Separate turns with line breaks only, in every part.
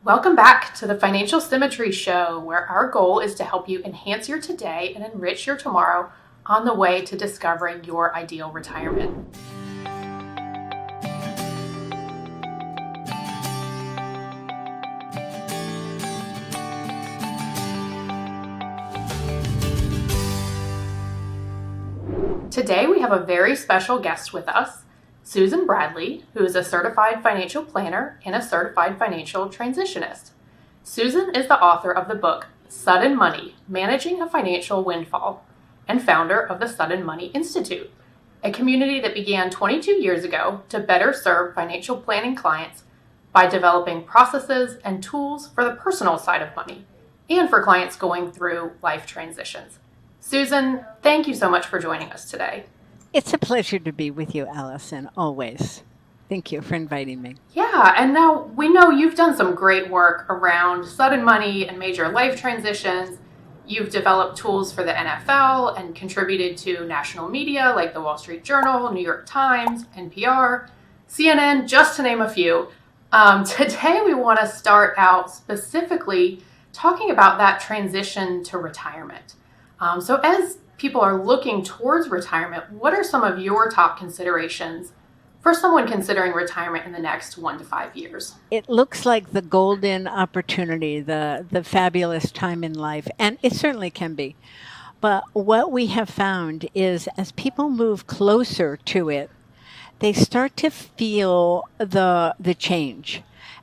Welcome back to the Financial Symmetry Show, where our goal is to help you enhance your today and enrich your tomorrow on the way to discovering your ideal retirement. Today we have a very special guest with us, Susan Bradley, who is a certified financial planner and a certified financial transitionist. Susan is the author of the book Sudden Money: Managing a Financial Windfall, and founder of the Sudden Money Institute, a community that began 22 years ago to better serve financial planning clients by developing processes and tools for the personal side of money and for clients going through life transitions. Susan, thank you so much for joining us today.
It's a pleasure to be with you, Allison, always. Thank you for inviting me.
Yeah, and now we know you've done some great work around sudden money and major life transitions. You've developed tools for the NFL and contributed to national media like the Wall Street Journal, New York Times, NPR, CNN, just to name a few. Today we want to start out specifically talking about that transition to retirement. So as people are looking towards retirement, what are some of your top considerations for someone considering retirement in the next 1 to 5 years?
It looks like the golden opportunity, the fabulous time in life, and it certainly can be. But what we have found is as people move closer to it, they start to feel the change.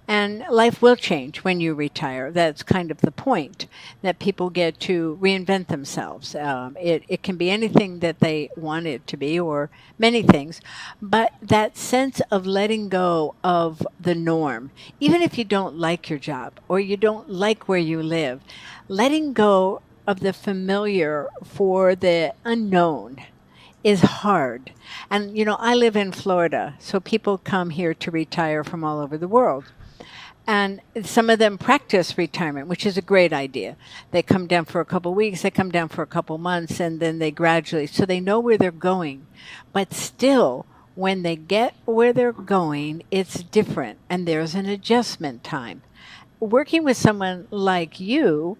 And life will change when you retire. That's kind of the point, that people get to reinvent themselves. It can be anything that they want it to be, or many things. But that sense of letting go of the norm, even if you don't like your job or you don't like where you live, letting go of the familiar for the unknown is hard. And, I live in Florida, so people come here to retire from all over the world. And some of them practice retirement, which is a great idea. They come down for a couple weeks, they come down for a couple months, and then they gradually, so they know where they're going. But still, when they get where they're going, it's different, and there's an adjustment time. Working with someone like you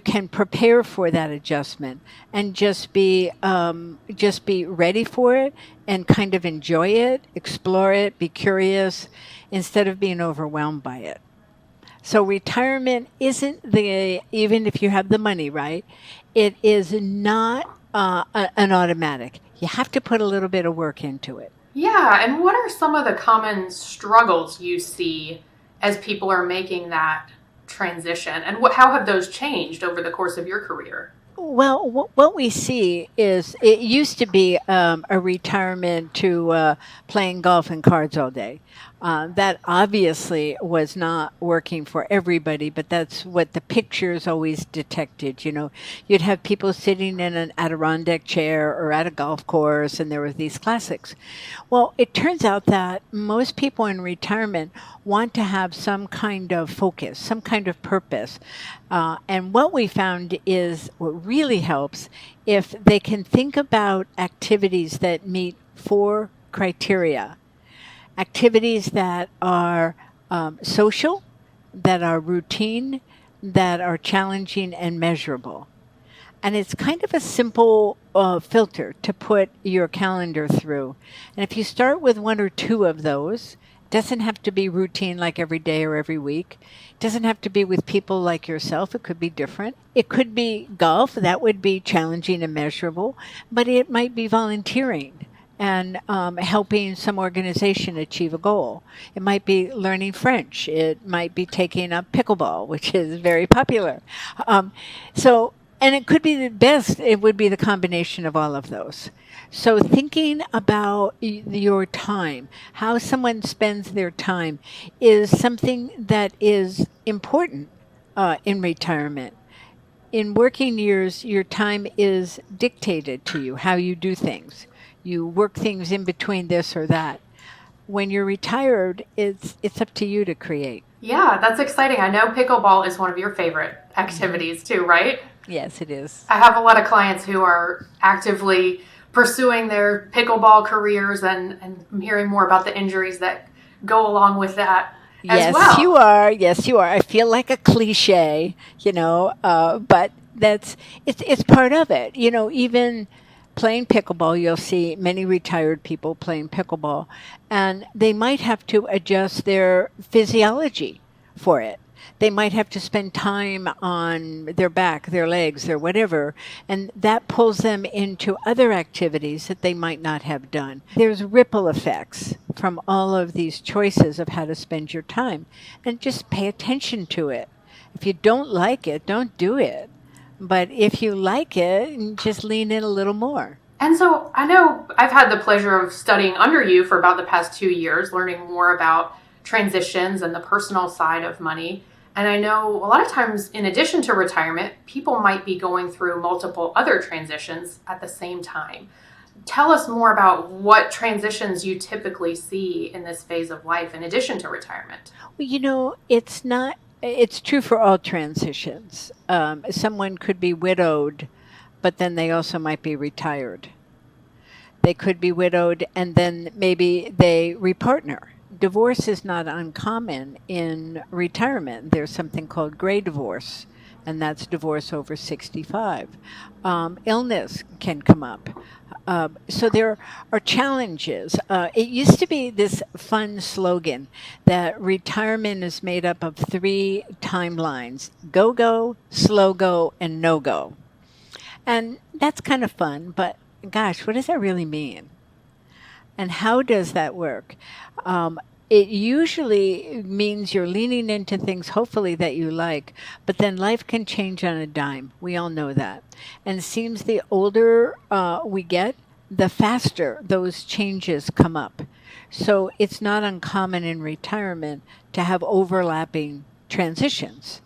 can prepare for that adjustment and just be ready for it and kind of enjoy it, explore it, be curious, instead of being overwhelmed by it. So retirement isn't even if you have the money, right? It is not an automatic. You have to put a little bit of work into it.
Yeah, and what are some of the common struggles you see as people are making that transition, and how have those changed over the course of your career?
Well, what we see is it used to be a retirement to playing golf and cards all day. That obviously was not working for everybody, but that's what the pictures always detected. You'd have people sitting in an Adirondack chair or at a golf course, and there were these classics. Well, it turns out that most people in retirement want to have some kind of focus, some kind of purpose. And what we found is what really helps if they can think about activities that meet 4 criteria. Activities that are social, that are routine, that are challenging and measurable. And it's kind of a simple filter to put your calendar through. And if you start with 1 or 2 of those, it doesn't have to be routine like every day or every week. It doesn't have to be with people like yourself. It could be different. It could be golf. That would be challenging and measurable. But it might be volunteering and helping some organization achieve a goal. It might be learning French. It might be taking up pickleball, which is very popular. And it could be the best. It would be the combination of all of those. So thinking about your time, how someone spends their time, is something that is important in retirement. In working years, your time is dictated to you, how you do things. You work things in between this or that. When you're retired, it's up to you to create.
Yeah, that's exciting. I know pickleball is one of your favorite activities too, right?
Yes, it is.
I have a lot of clients who are actively pursuing their pickleball careers, and I'm hearing more about the injuries that go along with that. as
Yes, you
well.
are. Yes, you are. I feel like a cliche, but it's part of it. Even playing pickleball, you'll see many retired people playing pickleball, and they might have to adjust their physiology for it. They might have to spend time on their back, their legs, their whatever, and that pulls them into other activities that they might not have done. There's ripple effects from all of these choices of how to spend your time, and just pay attention to it. If you don't like it, don't do it. But if you like it, just lean in a little more.
And so I know I've had the pleasure of studying under you for about the past 2 years, learning more about transitions and the personal side of money. And I know a lot of times, in addition to retirement, people might be going through multiple other transitions at the same time. Tell us more about what transitions you typically see in this phase of life in addition to retirement.
Well, it's not, it's true for all transitions. Someone could be widowed, but then they also might be retired. They could be widowed and then maybe they repartner. Divorce is not uncommon in retirement. There's something called gray divorce, and that's divorce over 65. Illness can come up. So there are challenges. It used to be this fun slogan that retirement is made up of three timelines: go, go, slow go, and no go. And that's kind of fun, but gosh, what does that really mean? And how does that work? Um, it usually means you're leaning into things, hopefully, that you like, but then life can change on a dime. We all know that. And it seems the older we get, the faster those changes come up. So it's not uncommon in retirement to have overlapping transitions.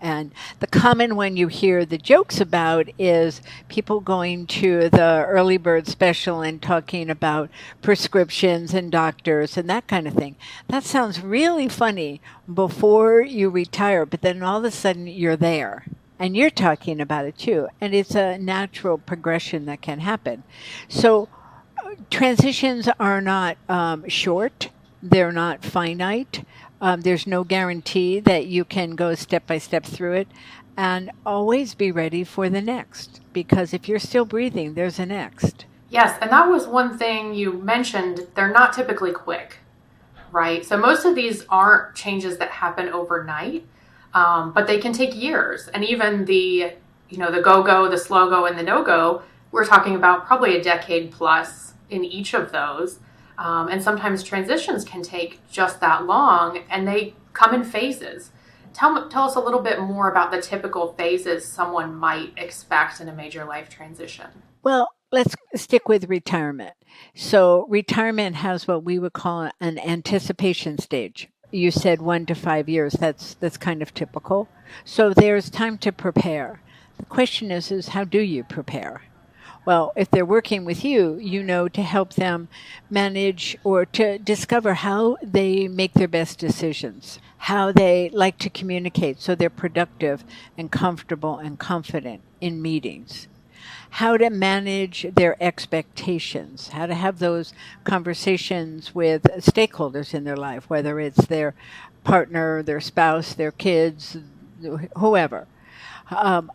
And the common one you hear the jokes about is people going to the early bird special and talking about prescriptions and doctors and that kind of thing. That sounds really funny before you retire, but then all of a sudden you're there. And you're talking about it too. And it's a natural progression that can happen. So transitions are not short, they're not finite. There's no guarantee that you can go step by step through it. And always be ready for the next, because if you're still breathing, there's a next.
Yes, and that was one thing you mentioned. They're not typically quick, right? So most of these aren't changes that happen overnight, but they can take years. And even the go-go, the slow-go, and the no-go, we're talking about probably a decade plus in each of those. And sometimes transitions can take just that long, and they come in phases. Tell us a little bit more about the typical phases someone might expect in a major life transition.
Well, let's stick with retirement. So, retirement has what we would call an anticipation stage. You said 1 to 5 years. That's kind of typical. So there's time to prepare. The question is how do you prepare? Well, if they're working with you, to help them manage or to discover how they make their best decisions, how they like to communicate so they're productive and comfortable and confident in meetings, how to manage their expectations, how to have those conversations with stakeholders in their life, whether it's their partner, their spouse, their kids, whoever. Um,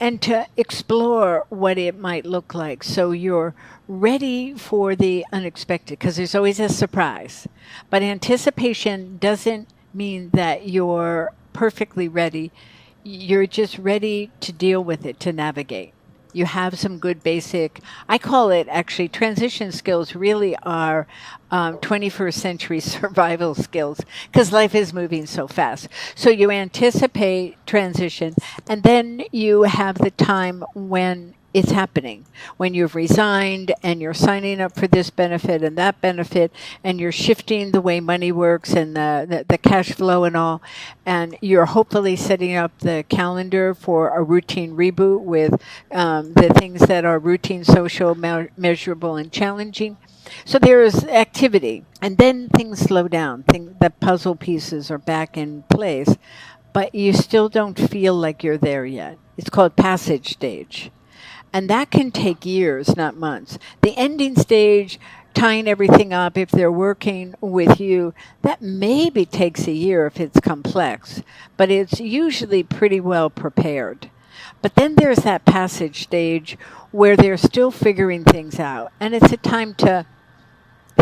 and to explore what it might look like so you're ready for the unexpected, because there's always a surprise. But anticipation doesn't mean that you're perfectly ready. You're just ready to deal with it, to navigate. You have some good basic, I call it actually, transition skills really are 21st century survival skills, because life is moving so fast. So you anticipate transition, and then you have the time when it's happening, when you've resigned and you're signing up for this benefit and that benefit, and you're shifting the way money works and the cash flow and all, and you're hopefully setting up the calendar for a routine reboot with the things that are routine, social, measurable, and challenging. So there's activity, and then things slow down. The puzzle pieces are back in place, but you still don't feel like you're there yet. It's called passage stage. And that can take years, not months. The ending stage, tying everything up, if they're working with you, that maybe takes a year if it's complex, but it's usually pretty well prepared. But then there's that passage stage where they're still figuring things out, and it's a time to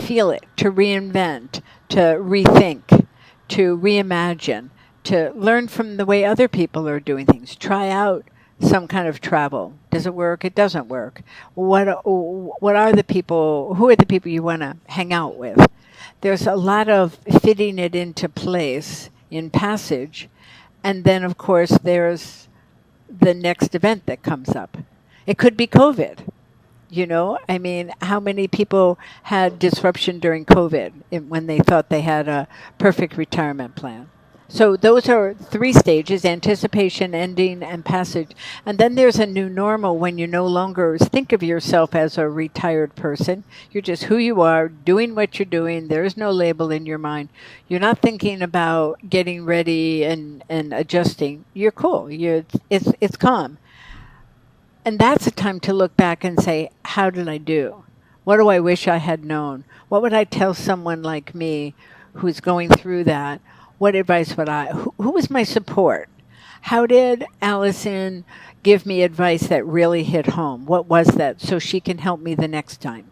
feel it, to reinvent, to rethink, to reimagine, to learn from the way other people are doing things, try out some kind of travel. Does it work? It doesn't work. What are the people, who are the people you want to hang out with? There's a lot of fitting it into place in passage. And then, of course, there's the next event that comes up. It could be COVID. I mean, how many people had disruption during COVID when they thought they had a perfect retirement plan? So those are three stages: anticipation, ending, and passage. And then there's a new normal when you no longer think of yourself as a retired person. You're just who you are, doing what you're doing. There's no label in your mind. You're not thinking about getting ready and adjusting. You're cool. It's calm. And that's a time to look back and say, how did I do? What do I wish I had known? What would I tell someone like me who's going through that? What advice would who was my support? How did Allison give me advice that really hit home? What was that so she can help me the next time?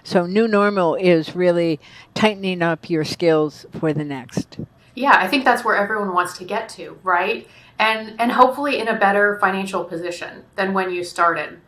So new normal is really tightening up your skills for the next.
Yeah, I think that's where everyone wants to get to, right? And hopefully in a better financial position than when you started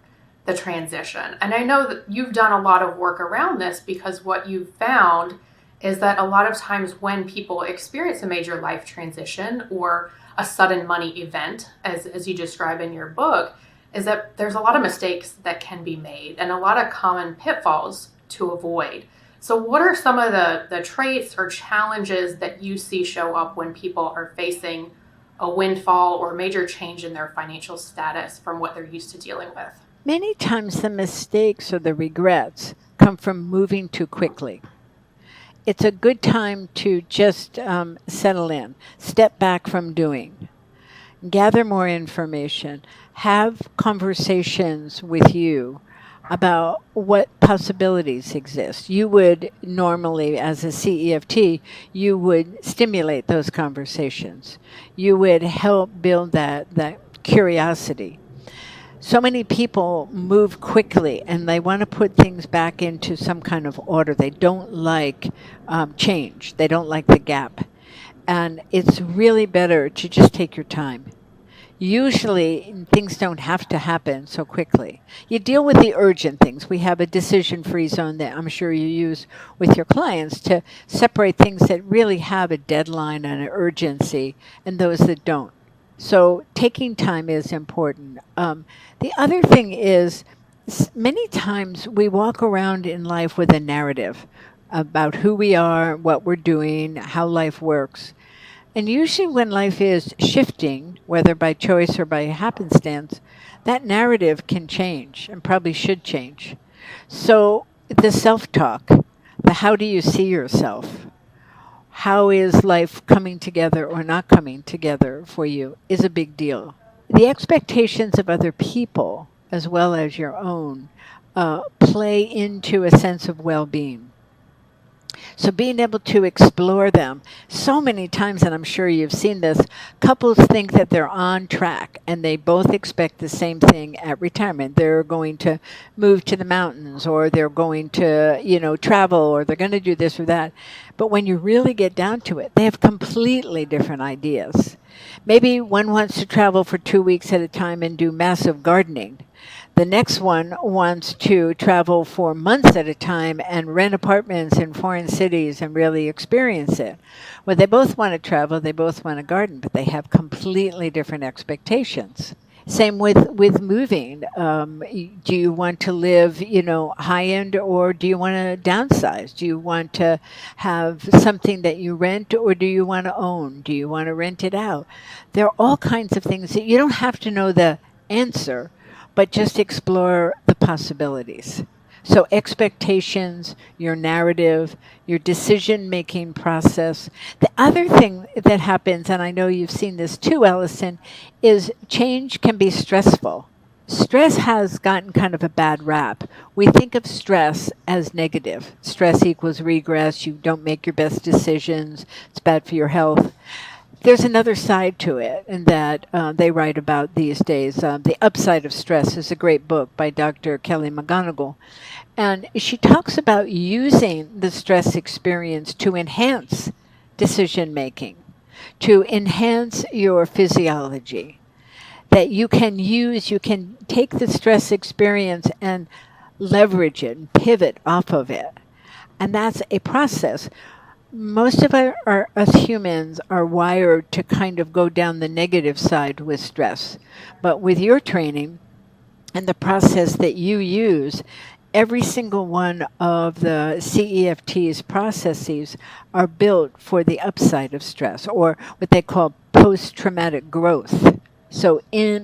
the transition. And I know that you've done a lot of work around this, because what you've found is that a lot of times when people experience a major life transition or a sudden money event, as you describe in your book, is that there's a lot of mistakes that can be made and a lot of common pitfalls to avoid. So what are some of the traits or challenges that you see show up when people are facing a windfall or major change in their financial status from what they're used to dealing with?
Many times the mistakes or the regrets come from moving too quickly. It's a good time to just settle in, step back from doing, gather more information, have conversations with you about what possibilities exist. You would normally, as a CEFT, you would stimulate those conversations. You would help build that curiosity. So many people move quickly and they want to put things back into some kind of order. They don't like change. They don't like the gap. And it's really better to just take your time. Usually, things don't have to happen so quickly. You deal with the urgent things. We have a decision-free zone that I'm sure you use with your clients to separate things that really have a deadline and an urgency and those that don't. So taking time is important. The other thing is, many times we walk around in life with a narrative about who we are, what we're doing, how life works. And usually when life is shifting, whether by choice or by happenstance, that narrative can change and probably should change. So the self-talk, the how do you see yourself, how is life coming together or not coming together for you, is a big deal. The expectations of other people, as well as your own, play into a sense of well-being. So being able to explore them so many times, and I'm sure you've seen this, couples think that they're on track and they both expect the same thing at retirement. They're going to move to the mountains, or they're going to, travel, or they're going to do this or that. But when you really get down to it, they have completely different ideas. Maybe one wants to travel for 2 weeks at a time and do massive gardening. The next one wants to travel for months at a time and rent apartments in foreign cities and really experience it. Well, they both want to travel, they both want to garden, but they have completely different expectations. Same with moving. Do you want to live, high end, or do you want to downsize? Do you want to have something that you rent, or do you want to own? Do you want to rent it out? There are all kinds of things that you don't have to know the answer, but just explore the possibilities. So expectations, your narrative, your decision-making process. The other thing that happens, and I know you've seen this too, Allison, is change can be stressful. Stress has gotten kind of a bad rap. We think of stress as negative. Stress equals regress. You don't make your best decisions. It's bad for your health. There's another side to it, and that they write about these days. The Upside of Stress is a great book by Dr. Kelly McGonigal. And she talks about using the stress experience to enhance decision making, to enhance your physiology. That you can take the stress experience and leverage it and pivot off of it. And that's a process. Most of us humans are wired to kind of go down the negative side with stress. But with your training and the process that you use, every single one of the CEFT's processes are built for the upside of stress, or what they call post-traumatic growth. So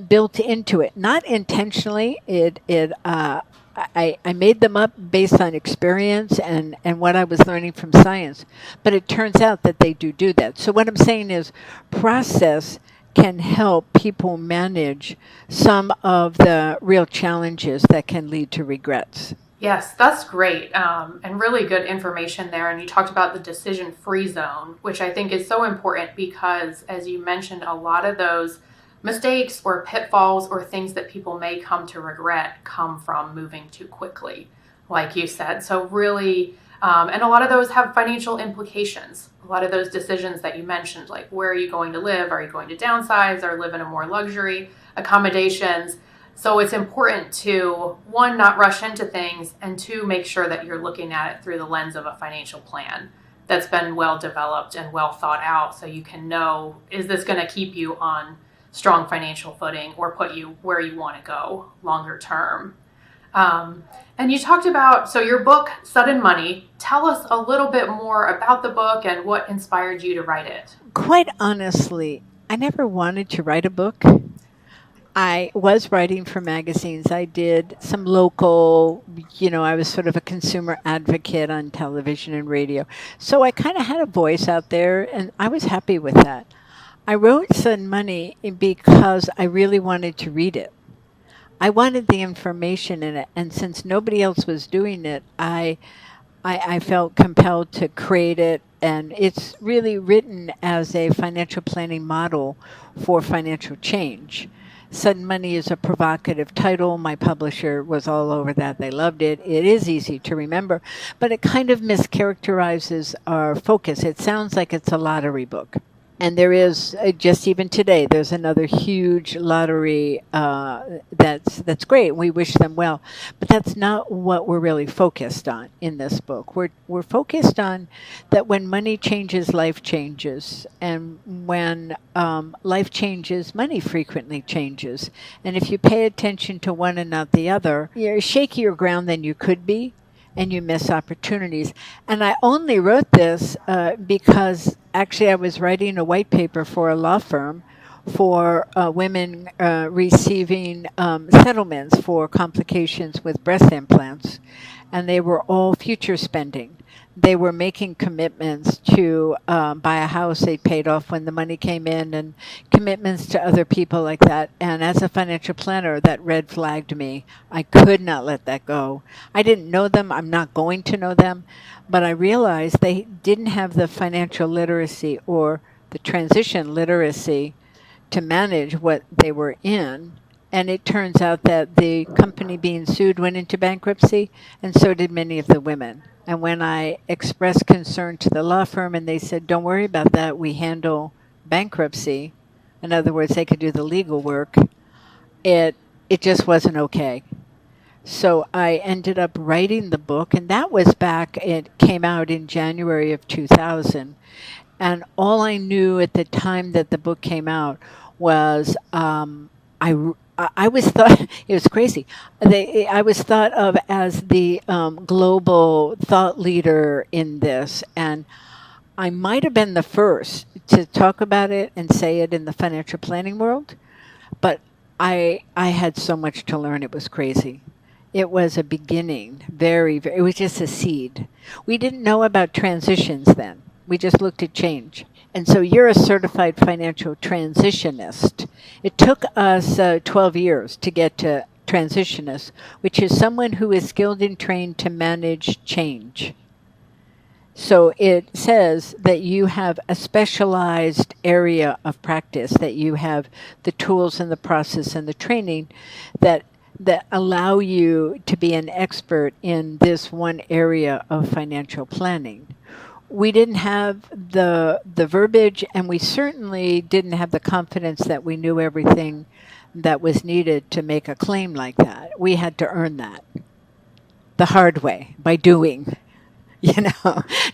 built into it, not intentionally. I made them up based on experience and what I was learning from science. But it turns out that they do that. So what I'm saying is process can help people manage some of the real challenges that can lead to regrets.
Yes, that's great, and really good information there. And you talked about the decision-free zone, which I think is so important because, as you mentioned, a lot of those mistakes or pitfalls or things that people may come to regret come from moving too quickly, like you said. So really, and a lot of those have financial implications. A lot of those decisions that you mentioned, like where are you going to live? Are you going to downsize or live in a more luxury accommodations? So it's important to, one, not rush into things, and two, make sure that you're looking at it through the lens of a financial plan that's been well developed and well thought out, so you can know, is this going to keep you on strong financial footing or put you where you want to go longer term? And you talked about, so your book, Sudden Money. Tell us a little bit more about the book and what inspired you to write it.
Quite honestly, I never wanted to write a book. I was writing for magazines. I did some local, I was sort of a consumer advocate on television and radio. So I kind of had a voice out there, and I was happy with that. I wrote Sudden Money because I really wanted to read it. I wanted the information in it, and since nobody else was doing it, I felt compelled to create it, and it's really written as a financial planning model for financial change. Sudden Money is a provocative title. My publisher was all over that. They loved it. It is easy to remember, but it kind of mischaracterizes our focus. It sounds like it's a lottery book. And there is, just even today, there's another huge lottery that's great. We wish them well. But that's not what we're really focused on in this book. We're focused on that when money changes, life changes. And when life changes, money frequently changes. And if you pay attention to one and not the other, you're shakier ground than you could be, and you miss opportunities. And I only wrote this because actually I was writing a white paper for a law firm for women receiving settlements for complications with breast implants. And they were all future spending. They were making commitments to buy a house they paid off when the money came in, and commitments to other people like that. And as a financial planner, that red flagged me. I could not let that go. I didn't know them. I'm not going to know them. But I realized they didn't have the financial literacy or the transition literacy to manage what they were in. And it turns out that the company being sued went into bankruptcy, and so did many of the women. And when I expressed concern to the law firm, and they said, don't worry about that, we handle bankruptcy. In other words, they could do the legal work. It just wasn't okay. So I ended up writing the book, and that was it came out in January of 2000. And all I knew at the time that the book came out was I was thought, it was crazy. I was thought of as the global thought leader in this, and I might have been the first to talk about it and say it in the financial planning world, but I had so much to learn. It was crazy. It was a beginning, it was just a seed. We didn't know about transitions then. We just looked at change. And so you're a certified financial transitionist. It took us 12 years to get to transitionist, which is someone who is skilled and trained to manage change. So it says that you have a specialized area of practice, that you have the tools and the process and the training that allow you to be an expert in this one area of financial planning. We didn't have the verbiage, and we certainly didn't have the confidence that we knew everything that was needed to make a claim like that. We had to earn that the hard way by doing.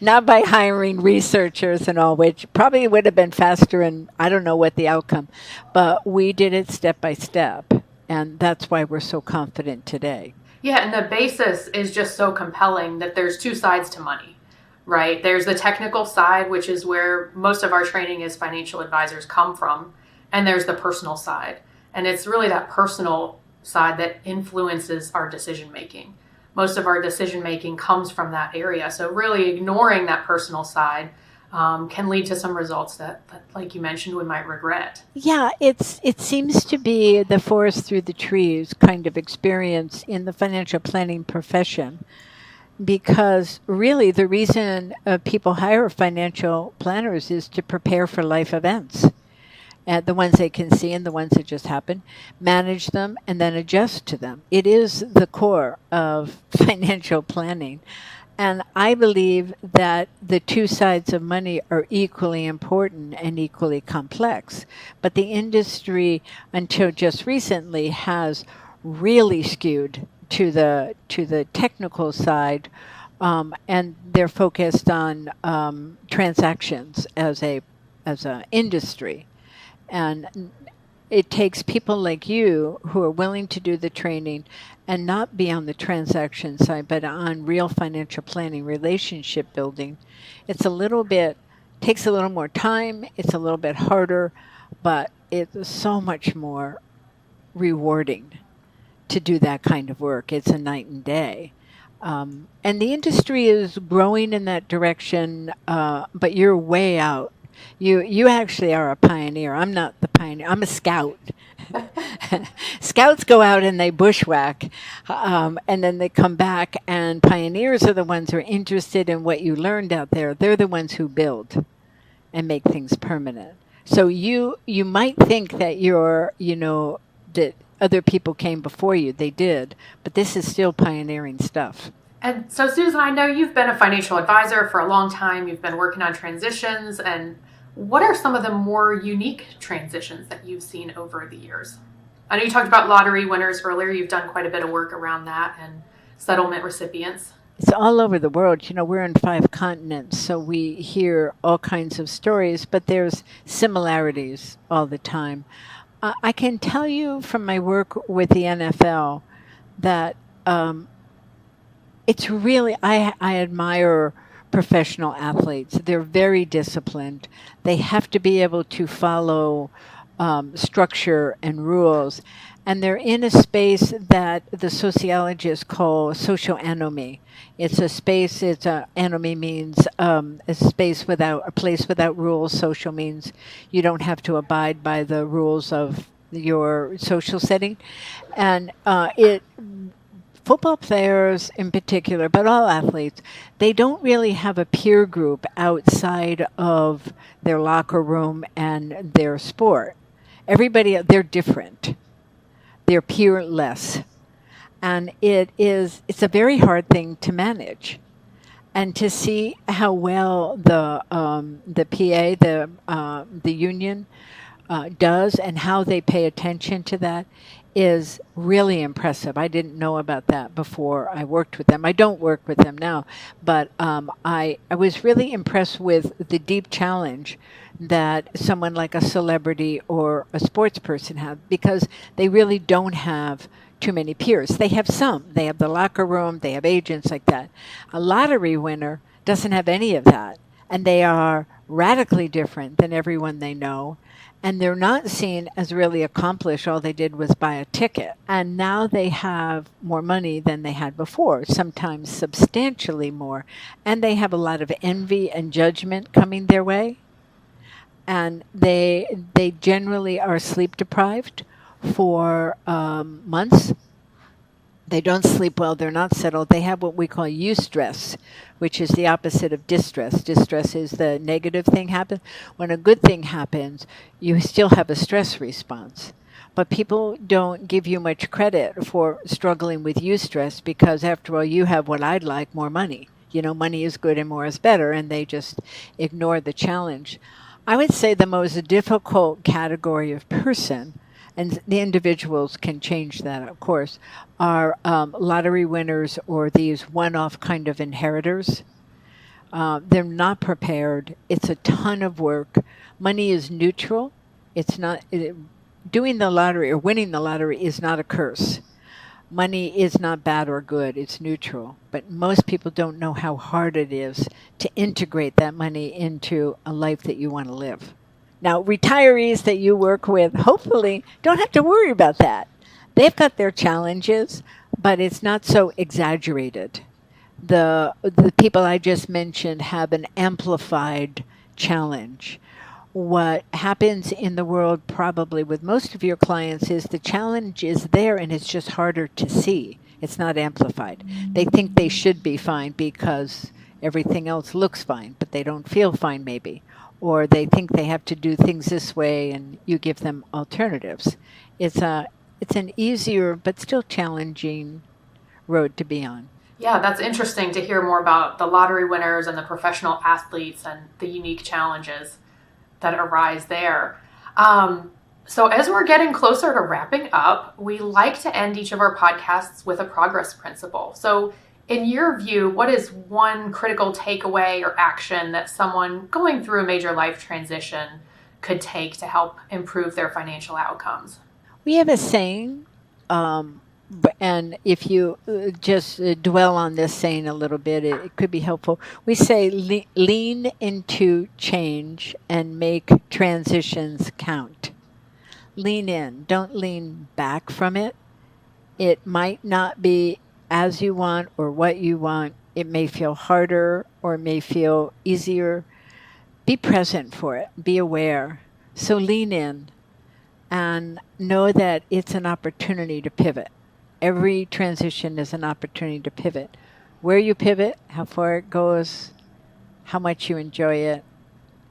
Not by hiring researchers and all, which probably would have been faster, and I don't know what the outcome, but we did it step by step, and that's why we're so confident today.
Yeah, and the basis is just so compelling that there's two sides to money, right? There's the technical side, which is where most of our training as financial advisors come from, and there's the personal side. And it's really that personal side that influences our decision making. Most of our decision making comes from that area. So really ignoring that personal side can lead to some results that, like you mentioned, we might regret.
Yeah, it seems to be the forest through the trees kind of experience in the financial planning profession, because really the reason people hire financial planners is to prepare for life events. The ones they can see and the ones that just happen, manage them, and then adjust to them. It is the core of financial planning. And I believe that the two sides of money are equally important and equally complex. But the industry, until just recently, has really skewed to the technical side, and they're focused on transactions as a industry. And it takes people like you who are willing to do the training and not be on the transaction side, but on real financial planning, relationship building. It's takes a little more time. It's a little bit harder, but it's so much more rewarding to do that kind of work. It's a night and day. And the industry is growing in that direction, but you're way out. You actually are a pioneer. I'm not the pioneer. I'm a scout. Scouts go out and they bushwhack, and then they come back, and pioneers are the ones who are interested in what you learned out there. They're the ones who build and make things permanent. So you might think that that other people came before you. They did, but this is still pioneering stuff.
And so, Susan, I know you've been a financial advisor for a long time. You've been working on transitions. And what are some of the more unique transitions that you've seen over the years? I know you talked about lottery winners earlier. You've done quite a bit of work around that and settlement recipients.
It's all over the world. We're in 5 continents, so we hear all kinds of stories, but there's similarities all the time. I can tell you from my work with the NFL that it's really, I admire professional athletes. They're very disciplined. They have to be able to follow structure and rules. And they're in a space that the sociologists call social anomy. It's a space, anomy means a place without rules. Social means you don't have to abide by the rules of your social setting. And football players in particular, but all athletes, they don't really have a peer group outside of their locker room and their sport. They're different. They're peerless. And it's a very hard thing to manage. And to see how well the PA, the union, does, and how they pay attention to that is really impressive. I didn't know about that before I worked with them. I don't work with them now, but I was really impressed with the deep challenge that someone like a celebrity or a sports person have, because they really don't have too many peers. They have some. They have the locker room. They have agents like that. A lottery winner doesn't have any of that, and they are radically different than everyone they know. And they're not seen as really accomplished. All they did was buy a ticket. And now they have more money than they had before, sometimes substantially more. And they have a lot of envy and judgment coming their way. And they generally are sleep deprived for months. They don't sleep well. They're not settled. They have what we call eustress, which is the opposite of distress. Distress is the negative thing happen. When a good thing happens, you still have a stress response. But people don't give you much credit for struggling with eustress because, after all, you have what I'd like, more money. Money is good and more is better, and they just ignore the challenge. I would say the most difficult category of person, and the individuals can change that, of course, are lottery winners or these one-off kind of inheritors. They're not prepared. It's a ton of work. Money is neutral. It's not doing the lottery or winning the lottery is not a curse. Money is not bad or good. It's neutral. But most people don't know how hard it is to integrate that money into a life that you want to live. Now, retirees that you work with hopefully don't have to worry about that. They've got their challenges, but it's not so exaggerated. The people I just mentioned have an amplified challenge. What happens in the world probably with most of your clients is the challenge is there and it's just harder to see. It's not amplified. They think they should be fine because everything else looks fine, but they don't feel fine maybe. Or they think they have to do things this way and you give them alternatives. It's an easier but still challenging road to be on.
Yeah, that's interesting to hear more about the lottery winners and the professional athletes and the unique challenges that arise there. So as we're getting closer to wrapping up, we like to end each of our podcasts with a progress principle. So in your view, what is one critical takeaway or action that someone going through a major life transition could take to help improve their financial outcomes?
We have a saying, and if you just dwell on this saying a little bit, it could be helpful. We say lean into change and make transitions count. Lean in, don't lean back from it. It might not be as you want or what you want. It may feel harder or it may feel easier. Be present for it, be aware. So lean in and know that it's an opportunity to pivot. Every transition is an opportunity to pivot. Where you pivot, how far it goes, how much you enjoy it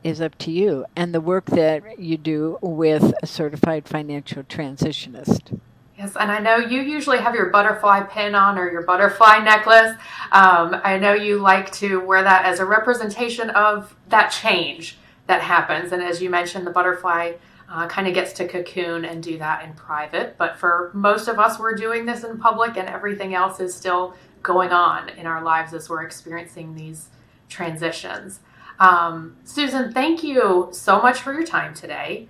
is up to you and the work that you do with a certified financial transitionist.
Yes, and I know you usually have your butterfly pin on or your butterfly necklace. I know you like to wear that as a representation of that change that happens. And as you mentioned, the butterfly kind of gets to cocoon and do that in private. But for most of us, we're doing this in public and everything else is still going on in our lives as we're experiencing these transitions. Susan, thank you so much for your time today.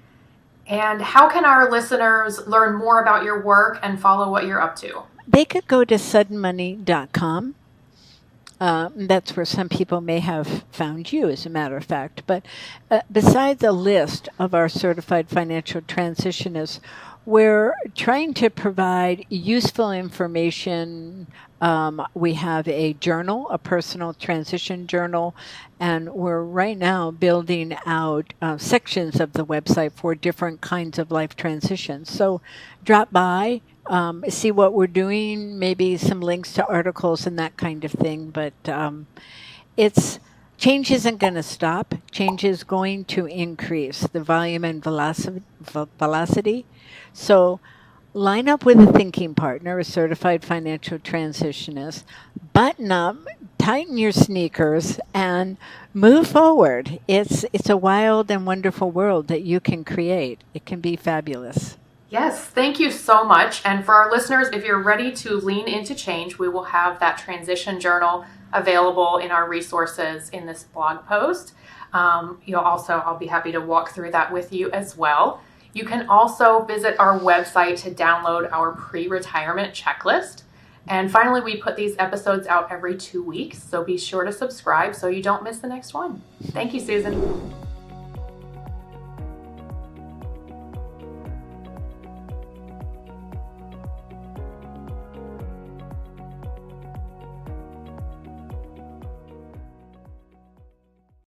And how can our listeners learn more about your work and follow what you're up to?
They could go to suddenmoney.com. That's where some people may have found you, as a matter of fact. But besides a list of our certified financial transitionists, we're trying to provide useful information. We have a journal, a personal transition journal, and we're right now building out sections of the website for different kinds of life transitions. So drop by, see what we're doing, maybe some links to articles and that kind of thing. But change isn't going to stop. Change is going to increase the volume and velocity. So line up with a thinking partner, a certified financial transitionist, button up, tighten your sneakers, and move forward. It's a wild and wonderful world that you can create. It can be fabulous.
Yes, thank you so much. And for our listeners, if you're ready to lean into change, we will have that transition journal available in our resources in this blog post. I'll be happy to walk through that with you as well. You can also visit our website to download our pre-retirement checklist. And finally, we put these episodes out every 2 weeks, so be sure to subscribe so you don't miss the next one. Thank you, Susan.